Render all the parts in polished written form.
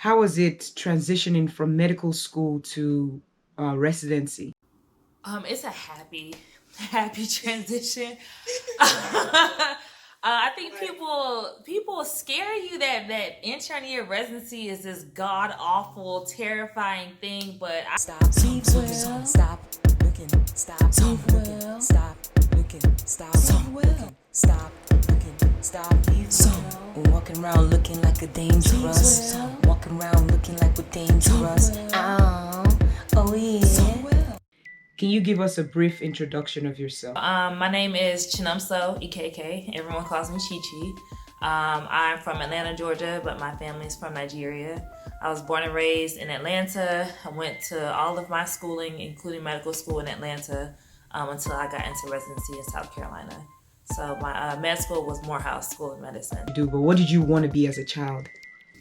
How was it transitioning from medical school to residency? It's a happy transition. I think people scare you that intern year residency is this god awful, terrifying thing. But Stop looking, stop looking, stop looking, stop looking, stop. Walking around looking like a dangerous. Walking around looking like we're dangerous. Oh yeah. Can you give us a brief introduction of yourself? my name is Chinumso Ikeke. Everyone calls me Chi Chi. I'm from Atlanta, Georgia, but my family's from Nigeria. I was born and raised in Atlanta. I went to all of my schooling, including medical school in Atlanta, until I got into residency in South Carolina. So my med school was Morehouse School of Medicine. But what did you want to be as a child?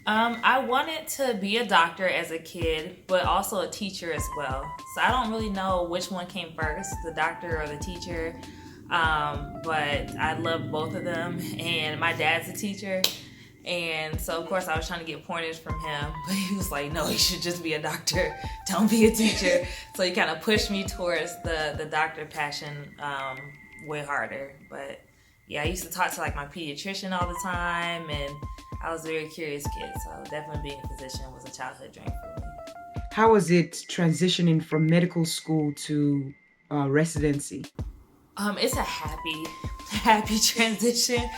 I wanted to be a doctor as a kid, but also a teacher as well. So I don't really know which one came first, the doctor or the teacher. But I loved both of them, and my dad's a teacher. And so, of course, I was trying to get pointers from him, but he was like, no, you should just be a doctor. Don't be a teacher. So he kind of pushed me towards the doctor passion way harder. But yeah, I used to talk to like my pediatrician all the time, and I was a very curious kid. So definitely being a physician was a childhood dream for me. How was it transitioning from medical school to residency? It's a happy transition.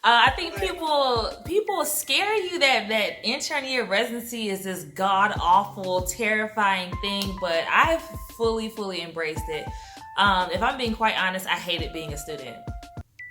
I think people scare you that intern year residency is this god awful, terrifying thing, but I've fully embraced it. If I'm being quite honest, I hated being a student.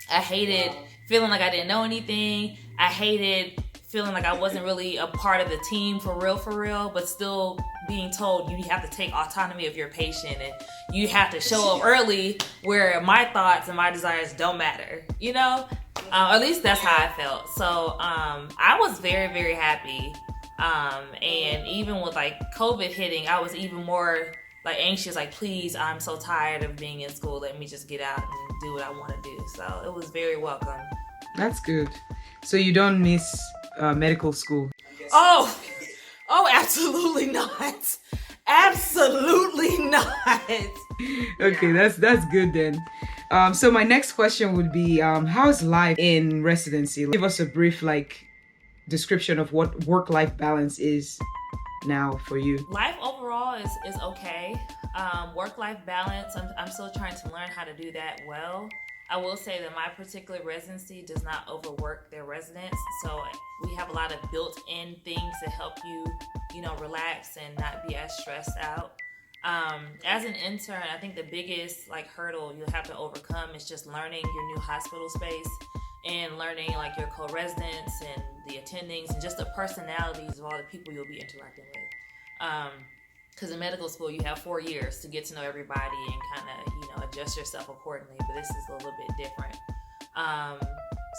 I hated feeling like I didn't know anything. I hated feeling like I wasn't really a part of the team for real, but still being told you have to take autonomy of your patient and you have to show up early where my thoughts and my desires don't matter, you know? At least that's how I felt. So I was very happy. And even with like COVID hitting, I was even more like anxious, like, please, I'm so tired of being in school. Let me just get out and do what I want to do. So it was very welcome. That's good. So you don't miss medical school? Oh, absolutely not. Absolutely not. Okay, that's good then. So my next question would be, how's life in residency? Give us a brief description of what work-life balance is now for you. Life overall is okay. Work-life balance, I'm still trying to learn how to do that well. I will say that my particular residency does not overwork their residents, so we have a lot of built-in things to help you, relax and not be as stressed out. As an intern, I think the biggest hurdle you'll have to overcome is just learning your new hospital space and learning your co-residents and the attendings and just the personalities of all the people you'll be interacting with. Because in medical school, you have 4 years to get to know everybody and kind of, adjust yourself accordingly. But this is a little bit different.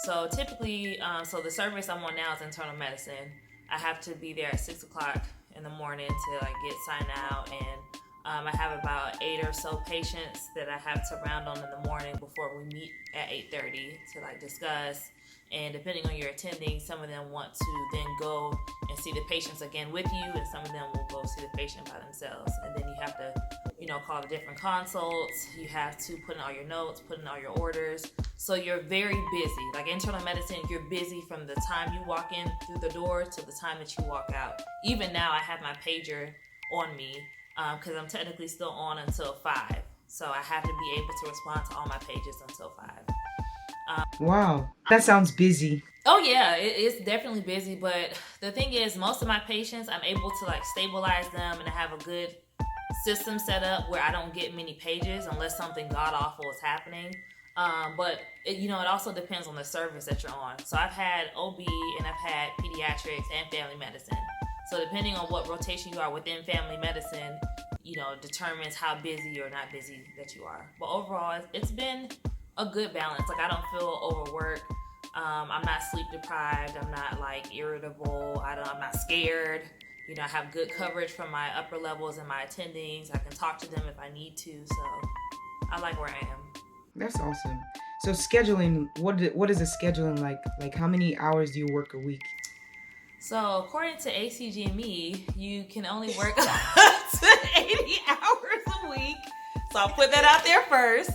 So typically, the service I'm on now is internal medicine. I have to be there at 6 o'clock in the morning to get signed out, and I have about 8 or so patients that I have to round on in the morning before we meet at 8:30 to discuss. And depending on your attending, some of them want to then go and see the patients again with you, and some of them will go see the patient by themselves. And then you have to, call the different consults. You have to put in all your notes, put in all your orders. So you're very busy. Like internal medicine, you're busy from the time you walk in through the door to the time that you walk out. Even now, I have my pager on me because I'm technically still on until 5. So I have to be able to respond to all my pages until 5. Wow, that sounds busy. Oh yeah, it's definitely busy, but the thing is, most of my patients, I'm able to stabilize them, and I have a good system set up where I don't get many pages unless something god awful is happening. But it also depends on the service that you're on. So I've had OB and I've had pediatrics and family medicine. So depending on what rotation you are within family medicine, determines how busy or not busy that you are. But overall, it's been a good balance. I don't feel overworked. I'm not sleep deprived. I'm not irritable. I'm not scared. I have good coverage from my upper levels and my attendings. I can talk to them if I need to. So I like where I am. That's awesome. So scheduling, what is the scheduling like? Like how many hours do you work a week? So according to ACGME, you can only work up to 80 hours a week. So I'll put that out there first.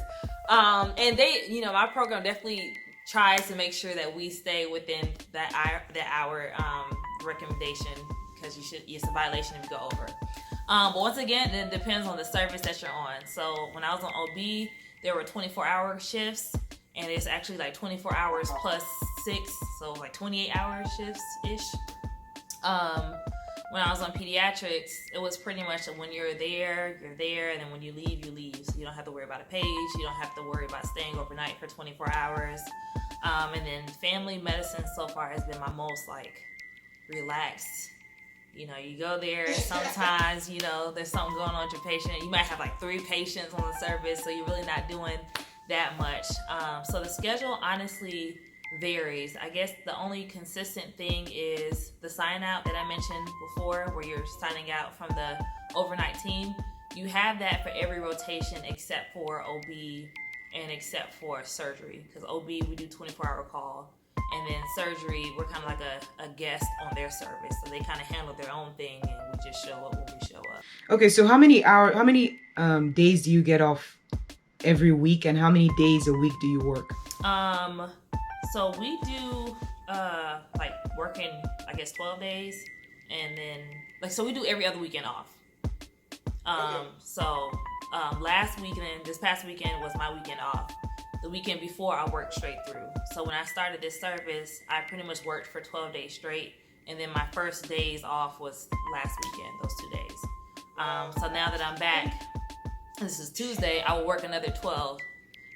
And they, my program definitely tries to make sure that we stay within that hour recommendation, because it's a violation if you go over. But once again, it depends on the service that you're on. So when I was on OB, there were 24-hour shifts, and it's actually like 24 hours plus 6, so like 28-hour shifts-ish. When I was on pediatrics, it was pretty much when you're there, and then when you leave, you leave. So you don't have to worry about a page. You don't have to worry about staying overnight for 24 hours. And then family medicine so far has been my most relaxed. You go there, sometimes, there's something going on with your patient. You might have 3 patients on the service, so you're really not doing that much. So the schedule honestly varies. I guess the only consistent thing is the sign out that I mentioned before, where you're signing out from the overnight team. You have that for every rotation except for OB and except for surgery, because OB we do 24-hour call, and then surgery we're kind of like a guest on their service, so they kind of handle their own thing and we just show up when we show up. Okay, so how many days do you get off every week, and how many days a week do you work? So we do working, I guess, 12 days, and then so we do every other weekend off. This past weekend was my weekend off. The weekend before, I worked straight through. So when I started this service, I pretty much worked for 12 days straight, and then my first days off was last weekend, those 2 days. So now that I'm back, this is Tuesday, I will work another 12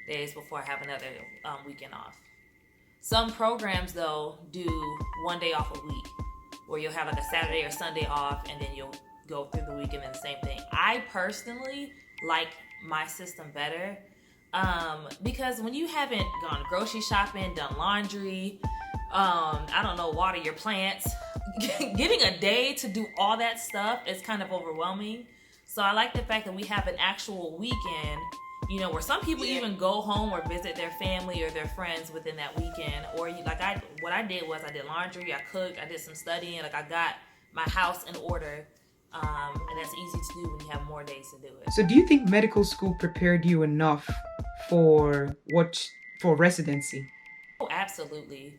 days before I have another weekend off. Some programs, though, do 1 day off a week, where you'll have a Saturday or Sunday off, and then you'll go through the week and then the same thing. I personally like my system better, because when you haven't gone grocery shopping, done laundry, water your plants, getting a day to do all that stuff is kind of overwhelming. So I like the fact that we have an actual weekend, where some people even go home or visit their family or their friends within that weekend. Or what I did was I did laundry, I cooked, I did some studying, I got my house in order. And that's easy to do when you have more days to do it. So do you think medical school prepared you enough for residency? Oh, absolutely.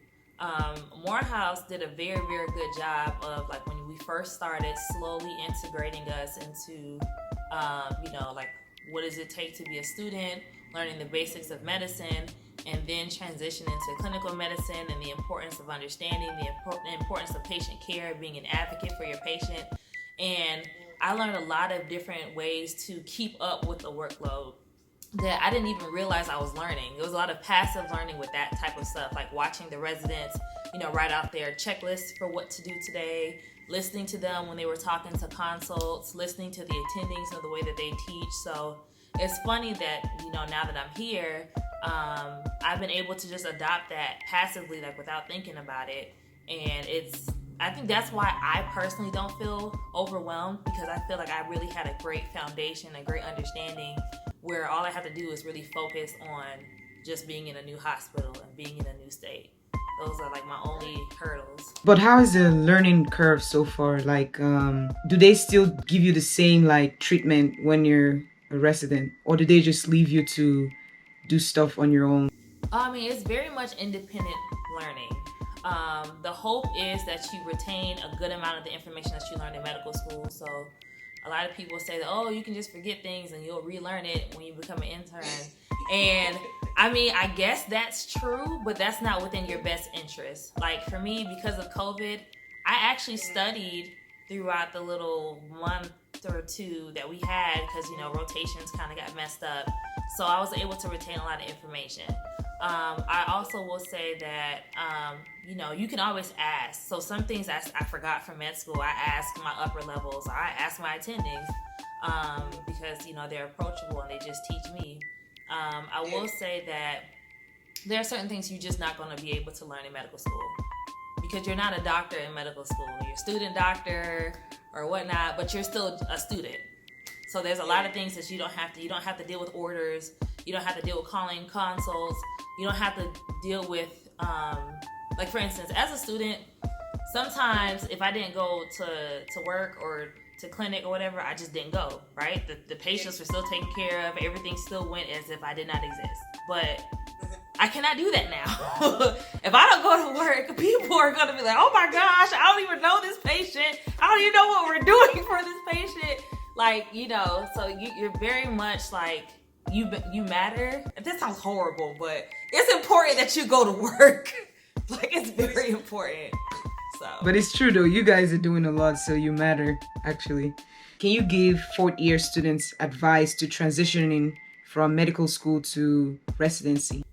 Morehouse did a very, very good job of when we first started, slowly integrating us into, what does it take to be a student, learning the basics of medicine, and then transition into clinical medicine and the importance of understanding the importance of patient care, being an advocate for your patient. And I learned a lot of different ways to keep up with the workload that I didn't even realize I was learning. It was a lot of passive learning with that type of stuff, like watching the residents, write out their checklists for what to do today, listening to them when they were talking to consults, listening to the attendings of the way that they teach. So it's funny that, now that I'm here, I've been able to just adopt that passively, without thinking about it. And I think that's why I personally don't feel overwhelmed, because I feel like I really had a great foundation, a great understanding, where all I have to do is really focus on just being in a new hospital and being in a new state. Those are my only hurdles. But how is the learning curve so far? Do they still give you the same treatment when you're a resident, or do they just leave you to do stuff on your own? It's very much independent learning. The hope is that you retain a good amount of the information that you learned in medical school. So a lot of people say that, you can just forget things and you'll relearn it when you become an intern. And I guess that's true, but that's not within your best interest. For me, because of COVID, I actually studied throughout the little month or two that we had, because, rotations kind of got messed up. So I was able to retain a lot of information. I also will say that, you can always ask. So some things I forgot from med school, I ask my upper levels, or I ask my attendings, because, they're approachable and they just teach me. I will say that there are certain things you're just not going to be able to learn in medical school, because you're not a doctor in medical school. You're a student doctor or whatnot, but you're still a student. So there's a lot of things that you don't have to deal with orders. You don't have to deal with calling consults. You don't have to deal with, for instance, as a student, sometimes if I didn't go to work or to clinic or whatever, I just didn't go, right? The patients were still taken care of. Everything still went as if I did not exist. But I cannot do that now. If I don't go to work, people are going to be like, oh my gosh, I don't even know this patient. I don't even know what we're doing for this patient. Like, you know, so you're very much like, you matter. This sounds horrible, but it's important that you go to work. Like, it's very important. So. But it's true though, you guys are doing a lot, so you matter, actually. Can you give fourth-year students advice to transitioning from medical school to residency?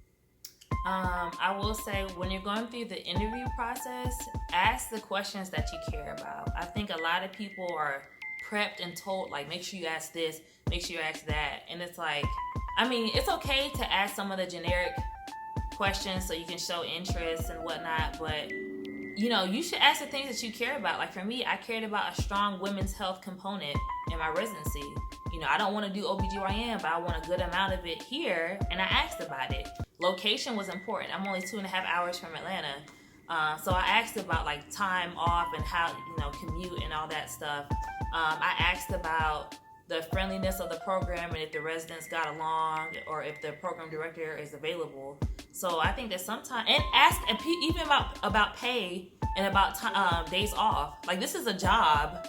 I will say, when you're going through the interview process, ask the questions that you care about. I think a lot of people are prepped and told, like, make sure you ask this, make sure you ask that. And it's like, I mean, it's okay to ask some of the generic questions so you can show interest and whatnot, but you know, you should ask the things that you care about. Like for me, I cared about a strong women's health component in my residency. You know, I don't want to do OBGYN, but I want a good amount of it here, and I asked about it. Location was important. I'm only 2.5 hours from Atlanta. So I asked about like time off and how, you know, commute and all that stuff. I asked about the friendliness of the program and if the residents got along or if the program director is available. So I think that sometimes, and ask even about pay and about days off. Like, this is a job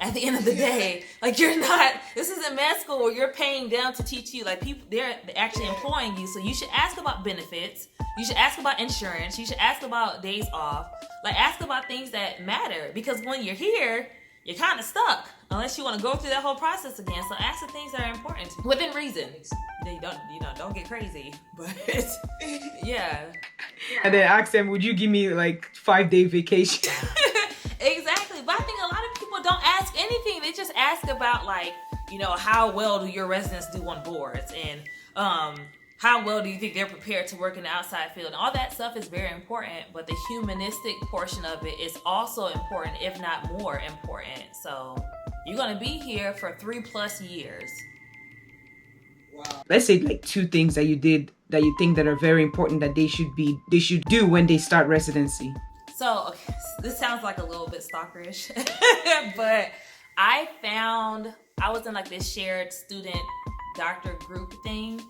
at the end of the day. Like, this isn't med school where you're paying them to teach you. Like, people, they're actually employing you. So you should ask about benefits. You should ask about insurance. You should ask about days off. Like, ask about things that matter, because when you're here, you're kind of stuck unless you want to go through that whole process again. So ask the things that are important within reason. Don't get crazy, but yeah. And then ask them, would you give me like 5-day vacation? Exactly. But I think a lot of people don't ask anything. They just ask about, like, you know, how well do your residents do on boards, and how well do you think they're prepared to work in the outside field? And all that stuff is very important, but the humanistic portion of it is also important, if not more important. So you're going to be here for 3+ years. Wow. Let's say like 2 things that you did that you think that are very important that they should do when they start residency. So, okay, this sounds like a little bit stalkerish, but I was in like this shared student doctor group thing.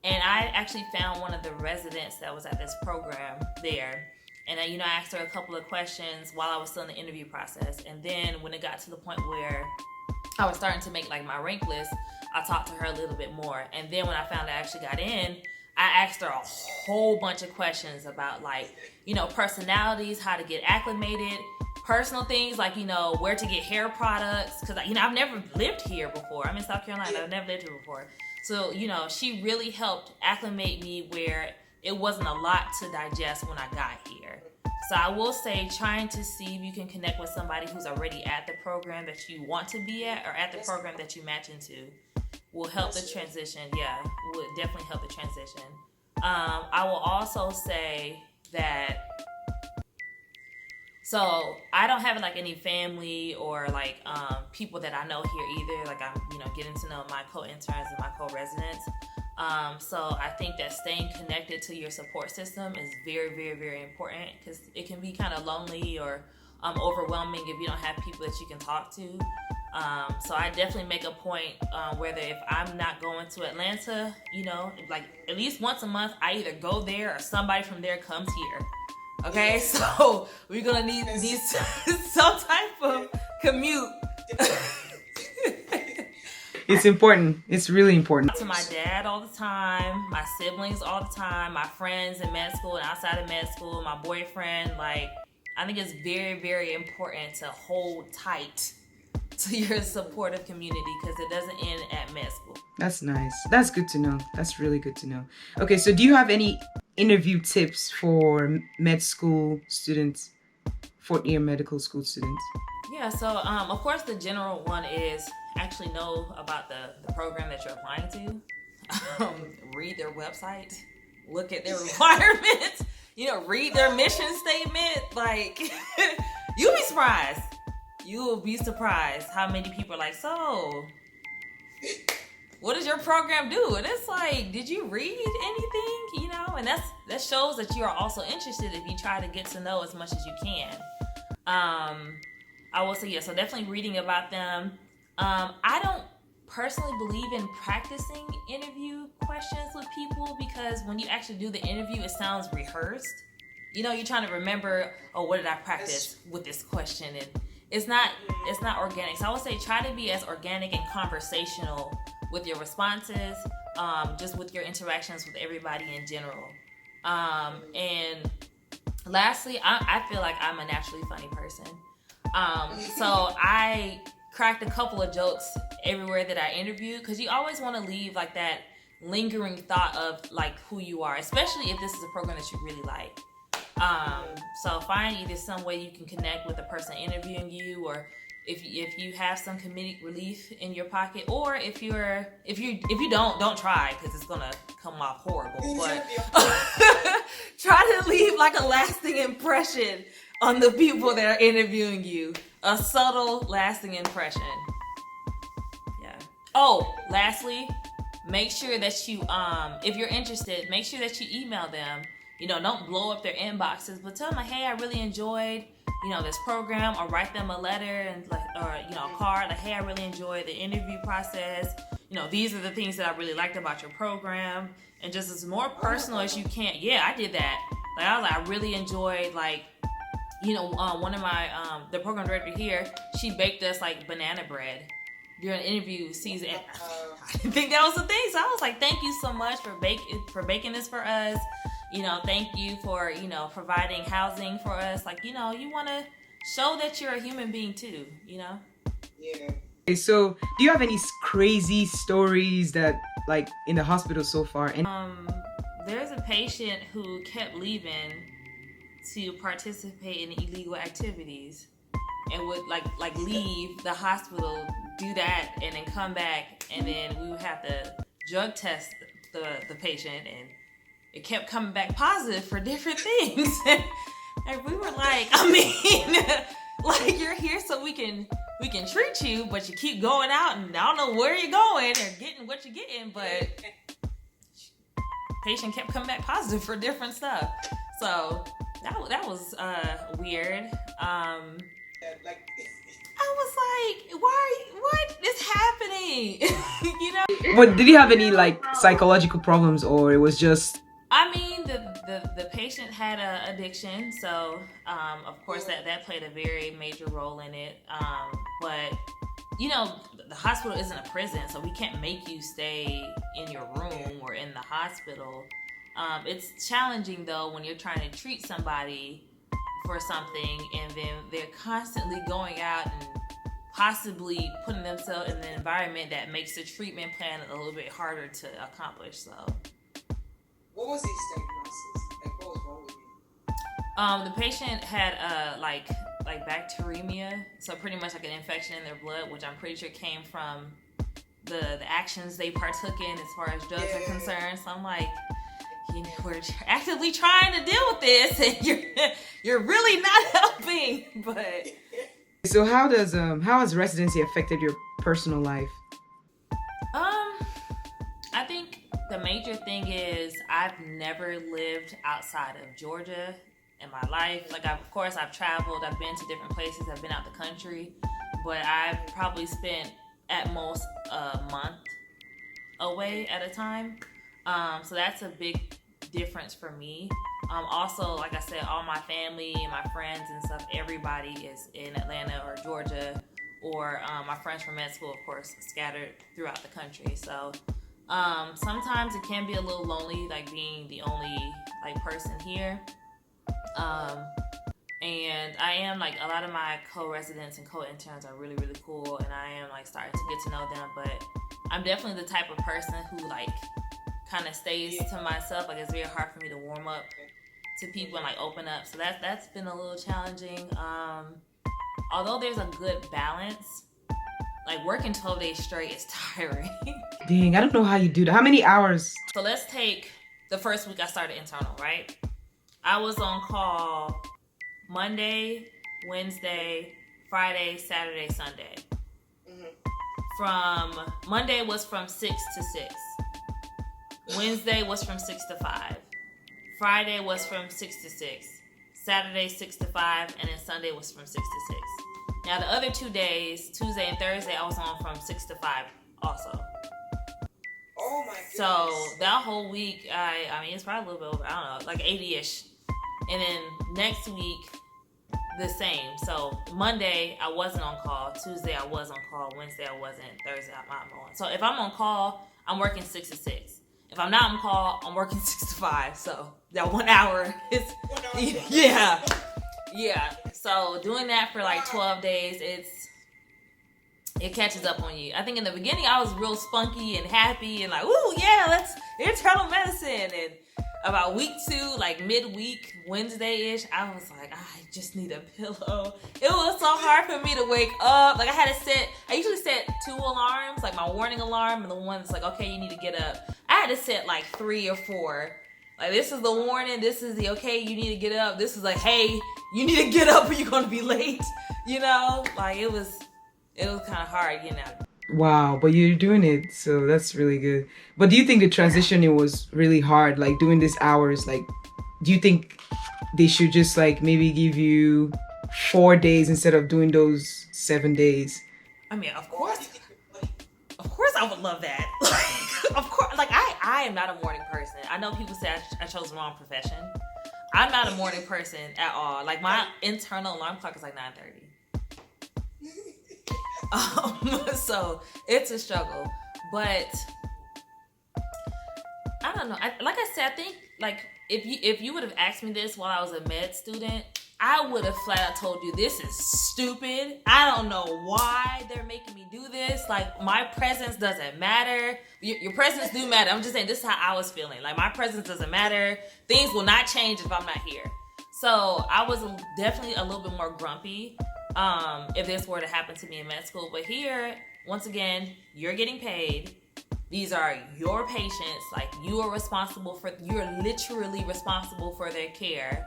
And I actually found one of the residents that was at this program there. And I asked her a couple of questions while I was still in the interview process. And then when it got to the point where I was starting to make like my rank list, I talked to her a little bit more. And then when I found I actually got in, I asked her a whole bunch of questions about, like, you know, personalities, how to get acclimated, personal things like, you know, where to get hair products. Because, you know, I've never lived here before. I'm in South Carolina. I've never lived here before. So, you know, she really helped acclimate me where it wasn't a lot to digest when I got here. So I will say, trying to see if you can connect with somebody who's already at the program that you want to be at, or at the program that you match into, will help the transition. Yeah, will definitely help the transition. I will also say that, so I don't have like any family or like people that I know here either. Like, I'm, you know, getting to know my co-interns and my co-residents. So I think that staying connected to your support system is very, very, very important, because it can be kind of lonely or overwhelming if you don't have people that you can talk to. So I definitely make a point, whether if I'm not going to Atlanta, you know, like at least once a month, I either go there or somebody from there comes here. Okay, so we're gonna need some type of commute. It's important. It's really important. To my dad all the time, my siblings all the time, my friends in med school and outside of med school, my boyfriend. Like, I think it's very, very important to hold tight to your supportive community, because it doesn't end at med school. That's nice. That's good to know. That's really good to know. Okay, so do you have any interview tips for med school students, fourth-year medical school students? Yeah, so of course the general one is actually know about the program that you're applying to. Read their website, look at their requirements, you know, read their mission statement. Like, you'll be surprised. You will be surprised how many people are like, so what does your program do? And it's like, did you read anything? You know, and that shows that you are also interested if you try to get to know as much as you can. I will say, yeah, so definitely reading about them. I don't personally believe in practicing interview questions with people, because when you actually do the interview, it sounds rehearsed. You know, you're trying to remember, oh, what did I practice with this question? And it's not organic. So I would say try to be as organic and conversational with your responses, just with your interactions with everybody in general. And lastly, I feel like I'm a naturally funny person. So I cracked a couple of jokes everywhere that I interview, because you always want to leave like that lingering thought of like who you are, especially if this is a program that you really like. So find either some way you can connect with the person interviewing you, or if you have some comedic relief in your pocket, or if you don't try, because it's gonna come off horrible. But try to leave like a lasting impression on the people that are interviewing you. A subtle, lasting impression. Yeah. Oh, lastly, make sure that you, if you're interested, make sure that you email them. You know, don't blow up their inboxes, but tell them, like, hey, I really enjoyed, you know, this program, or write them a letter and or you know, a card, like, hey, I really enjoyed the interview process. You know, these are the things that I really liked about your program, and just as more personal as you can. Yeah, I did that. Like, I was like, I really enjoyed, like, you know, one of my the program director here, she baked us like banana bread during the interview season. I didn't think that was a thing, so I was like, thank you so much for baking this for us. You know, thank you for, you know, providing housing for us. Like, you know, you want to show that you're a human being too, you know? Yeah. Okay, so do you have any crazy stories that, like, in the hospital so far? And there's a patient who kept leaving to participate in illegal activities, and would like leave the hospital, do that, and then come back, and then we would have to drug test the patient, and it kept coming back positive for different things. And we were like, I mean, like, you're here so we can treat you, but you keep going out, and I don't know where you're going or getting what you're getting, but patient kept coming back positive for different stuff. So that was weird. I was like, what is happening? You know? But did you have any, like, psychological problems, or it was just... I mean, the patient had an addiction, so of course that played a very major role in it. But you know, the hospital isn't a prison, so we can't make you stay in your room or in the hospital. It's challenging though when you're trying to treat somebody for something, and then they're constantly going out and possibly putting themselves in an environment that makes the treatment plan a little bit harder to accomplish. So. What was his diagnosis? Like, what was wrong with him? The patient had like bacteremia, so pretty much like an infection in their blood, which I'm pretty sure came from the actions they partook in as far as drugs are concerned. So I'm like, you know, we're actively trying to deal with this, and you're really not helping. But So how has residency affected your personal life? I think the major thing is I've never lived outside of Georgia in my life. Like, of course, I've traveled, I've been to different places, I've been out the country, but I've probably spent at most a month away at a time. So that's a big difference for me. Also, like I said, all my family and my friends and stuff, everybody is in Atlanta or Georgia, or my friends from med school, of course, scattered throughout the country. So sometimes it can be a little lonely, like being the only like person here. And I am, like, a lot of my co-residents and co-interns are really, really cool, and I am like starting to get to know them, but I'm definitely the type of person who like kind of stays to myself. Like, it's very hard for me to warm up to people and like open up. So that's been a little challenging. Although there's a good balance, like working 12 days straight is tiring. Dang, I don't know how you do that. How many hours? So let's take the first week I started internal, right? I was on call Monday, Wednesday, Friday, Saturday, Sunday. From Monday was from 6 to 6. Wednesday was from 6 to 5. Friday was from 6 to 6. Saturday 6 to 5, and then Sunday was from 6 to 6. Now the other 2 days, Tuesday and Thursday, I was on from 6 to 5 also. Oh my goodness. So that whole week, I mean, it's probably a little bit over, I don't know, like 80-ish. And then next week, the same. So Monday, I wasn't on call. Tuesday, I was on call. Wednesday, I wasn't. Thursday, I'm on. So if I'm on call, I'm working 6 to 6. If I'm not on call, I'm working 6 to 5. So that 1 hour is, yeah. So doing that for like 12 days, it catches up on you. I think in the beginning, I was real spunky and happy and like, ooh, yeah, let's internal medicine. And about week 2, like midweek, Wednesday-ish, I was like, I just need a pillow. It was so hard for me to wake up. Like I usually set 2 alarms, like my warning alarm and the one that's like, okay, you need to get up. I had to set like 3 or 4. Like, this is the warning, this is the, okay, you need to get up. This is like, hey, you need to get up or you're going to be late. You know, like it was kind of hard, you know. Wow, but you're doing it, so that's really good. But do you think the transition, it was really hard, like doing these hours? Like, do you think they should just like maybe give you 4 days instead of doing those 7 days? I mean, of course I would love that. Like, of course, like I am not a morning person. I know people say I chose the wrong profession. I'm not a morning person at all. Like, my internal alarm clock is like 9:30. So it's a struggle, but I don't know. Like I said, I think like if you would have asked me this while I was a med student, I would have flat out told you this is stupid. I don't know why they're making me do this. Like, my presence doesn't matter. Your presence do matter. I'm just saying, this is how I was feeling. Like, my presence doesn't matter. Things will not change if I'm not here. So I was definitely a little bit more grumpy if this were to happen to me in med school. But here, once again, you're getting paid. These are your patients. Like, you're literally responsible for their care.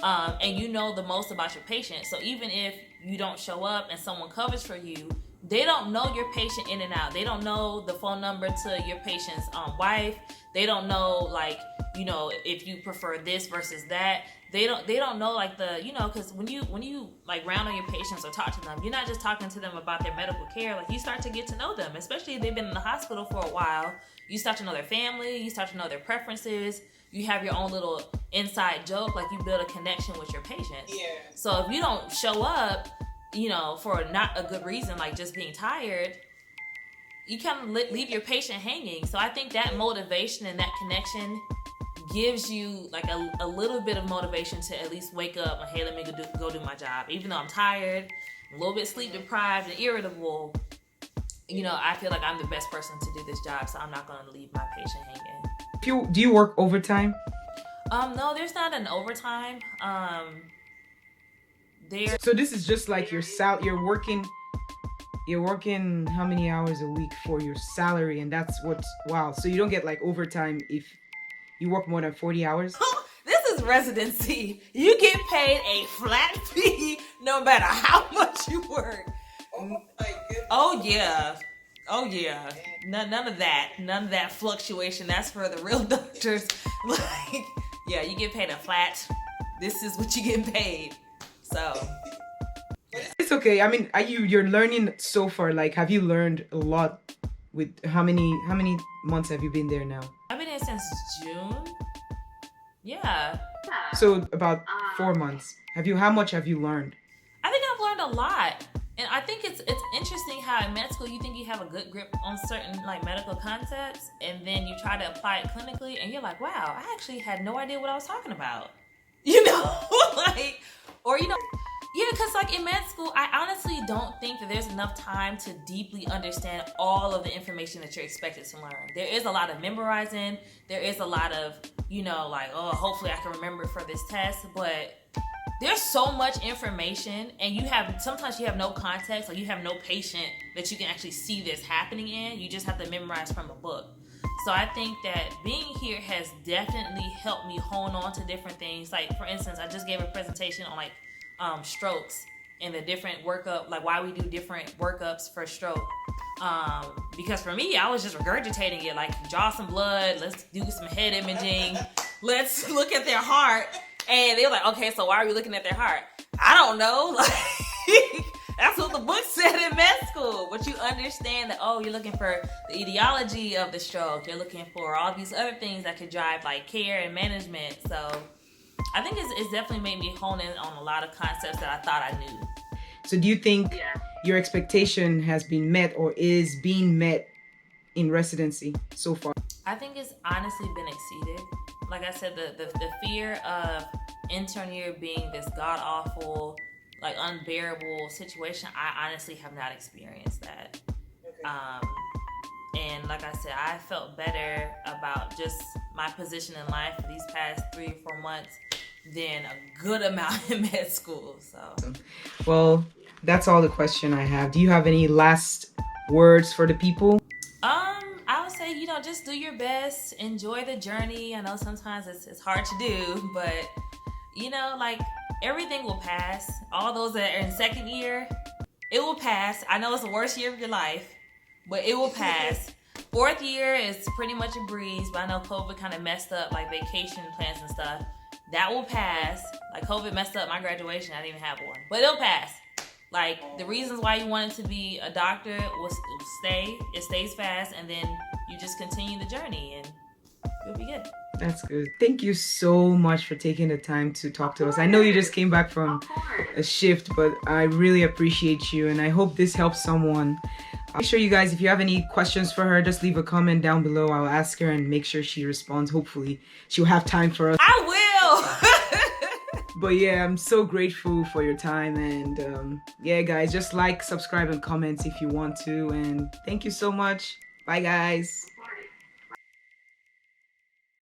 And you know the most about your patient. So even if you don't show up and someone covers for you, they don't know your patient in and out. They don't know the phone number to your patient's wife. They don't know, like, you know, if you prefer this versus that. They don't know, like, the, you know, because when you like round on your patients or talk to them, you're not just talking to them about their medical care. Like, you start to get to know them, especially if they've been in the hospital for a while. You start to know their family. You start to know their preferences. You have your own little inside joke. Like, you build a connection with your patients. Yeah. So if you don't show up, you know, for not a good reason, like just being tired, you kind of leave your patient hanging. So I think that motivation and that connection gives you like a little bit of motivation to at least wake up and, hey, let me go do my job. Even though I'm tired, a little bit sleep deprived and irritable, you know, I feel like I'm the best person to do this job, so I'm not going to leave my patient hanging. Do you work overtime? No, there's not an overtime. So this is just like your you're working how many hours a week for your salary, and that's what's wow. So you don't get like overtime if you work more than 40 hours? This is residency. You get paid a flat fee no matter how much you work. Oh my goodness. Oh yeah. None of that fluctuation. That's for the real doctors. Like, yeah, you get paid a flat. This is what you get paid. So It's okay. I mean, you're learning so far. Like, have you learned a lot? With how many months have you been there now? I've been here since June. Yeah. So about 4 months. How much have you learned? I think I've learned a lot. And I think it's interesting how in med school you think you have a good grip on certain like medical concepts, and then you try to apply it clinically and you're like, wow, I actually had no idea what I was talking about. You know? Like, or you know, yeah, because like in med school, I honestly don't think that there's enough time to deeply understand all of the information that you're expected to learn. There is a lot of memorizing. There is a lot of, you know, like, oh, hopefully I can remember it for this test. But there's so much information, and sometimes you have no context, like you have no patient that you can actually see this happening in. You just have to memorize from a book. So I think that being here has definitely helped me hone on to different things. Like, for instance, I just gave a presentation on like strokes and the different workup, like why we do different workups for stroke. Because for me, I was just regurgitating it, like, draw some blood, let's do some head imaging, let's look at their heart. And they were like, okay, so why are you looking at their heart? I don't know. Like, that's what the book said in med school. But you understand that, oh, you're looking for the etiology of the stroke. You're looking for all these other things that could drive like care and management. So I think it's definitely made me hone in on a lot of concepts that I thought I knew. So do you think your expectation has been met or is being met in residency so far? I think it's honestly been exceeded. Like I said, the fear of intern year being this god-awful, like unbearable situation, I honestly have not experienced that. And like I said, I felt better about just my position in life for these past 3 or 4 months than a good amount in med school. So, well, that's all the question I have. Do you have any last words for the people? I would say, just do your best, enjoy the journey. I know sometimes it's hard to do, but like everything will pass. All those that are in second year, it will pass. I know it's the worst year of your life, but it will pass. Fourth year is pretty much a breeze, but I know COVID kind of messed up like vacation plans and stuff. That will pass. Like COVID messed up my graduation. I didn't even have one, but it'll pass. Like the reasons why you wanted to be a doctor will stay. It stays fast, and then you just continue the journey, and you'll be good. That's good. Thank you so much for taking the time to talk to us. I know you just came back from a shift, but I really appreciate you, and I hope this helps someone. Make sure you guys, if you have any questions for her, just leave a comment down below. I'll ask her and make sure she responds. Hopefully, she'll have time for us. I will! But yeah, I'm so grateful for your time, and yeah, guys, just like, subscribe, and comment if you want to, and thank you so much. Bye, guys.